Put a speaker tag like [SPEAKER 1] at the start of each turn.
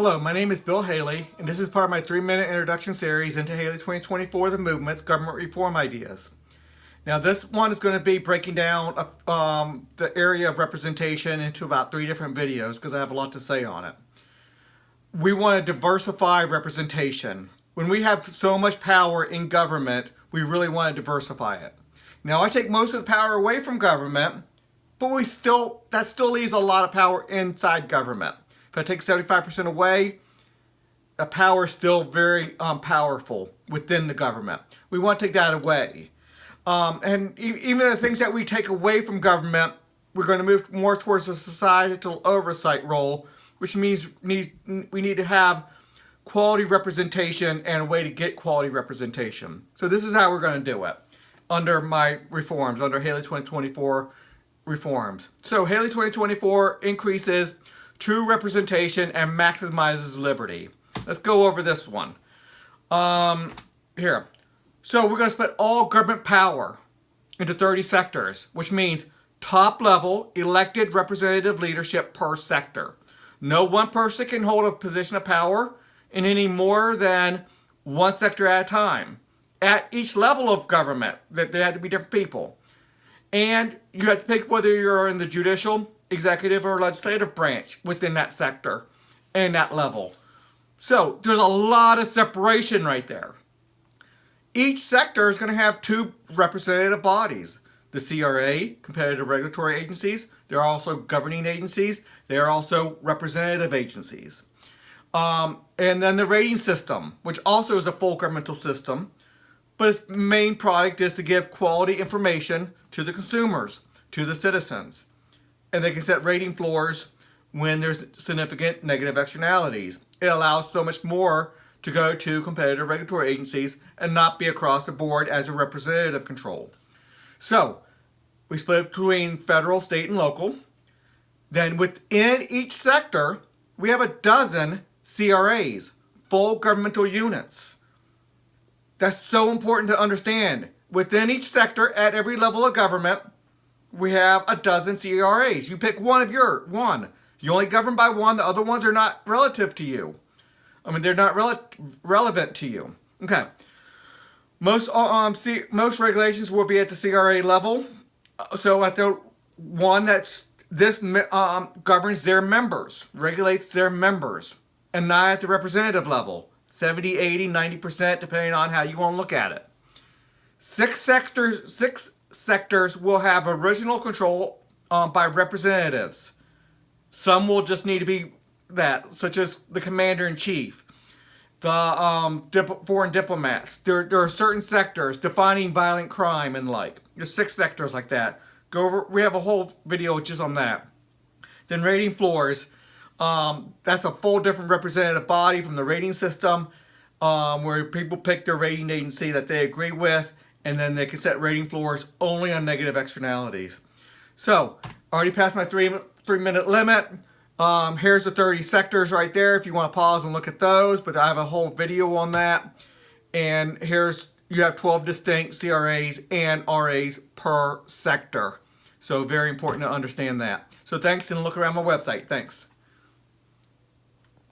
[SPEAKER 1] Hello, my name is Bill Haley, and this is part of my 3-minute introduction series into Haley 2024, The Movement's Government Reform Ideas. Now, this one is going to be breaking down the area of representation into about 3 different videos because I have a lot to say on it. We want to diversify representation. When we have so much power in government, we really want to diversify it. Now, I take most of the power away from government, but that still leaves a lot of power inside government. If I take 75% away, the power is still very powerful within the government. We want to take that away. And even the things that we take away from government, we're going to move more towards a societal oversight role, which means we need to have quality representation and a way to get quality representation. So this is how we're going to do it under my reforms, under Haley 2024 reforms. So Haley 2024 increases true representation and maximizes liberty. Let's go over this one. Here. So we're going to split all government power into 30 sectors, which means top-level elected representative leadership per sector. No one person can hold a position of power in any more than one sector at a time. At each level of government, that they have to be different people. And you have to pick whether you're in the judicial, executive, or legislative branch within that sector and that level. So there's a lot of separation right there. Each sector is going to have 2 representative bodies. The CRA, competitive regulatory agencies. There are also governing agencies. There are also representative agencies. And then the rating system, which also is a full governmental system. But its main product is to give quality information to the consumers, to the citizens. And they can set rating floors when there's significant negative externalities. It allows so much more to go to competitive regulatory agencies and not be across the board as a representative control. So, we split between federal, state, and local. Then within each sector, we have a dozen CRAs, full governmental units. That's so important to understand. Within each sector, at every level of government, we have a dozen CRAs. You pick one. You only govern by one. The other ones are not relative to you. I mean, they're not relevant to you. Okay. Most regulations will be at the CRA level. So at the one this governs their members, regulates their members, and not at the representative level. 70, 80, 90%, depending on how you want to look at it. 6 sectors will have original control by representatives. Some will just need to be that, such as the commander-in-chief, the foreign diplomats. There are certain sectors defining violent crime and like. There's 6 sectors like that. We have a whole video just on that. Then rating floors. That's a full different representative body from the rating system, where people pick their rating agency that they agree with, and then they can set rating floors only on negative externalities. So, I already passed my 3-minute limit. Here's the 30 sectors right there if you want to pause and look at those, but I have a whole video on that. And you have 12 distinct CRAs and RAs per sector. So very important to understand that. So thanks, and look around my website. Thanks.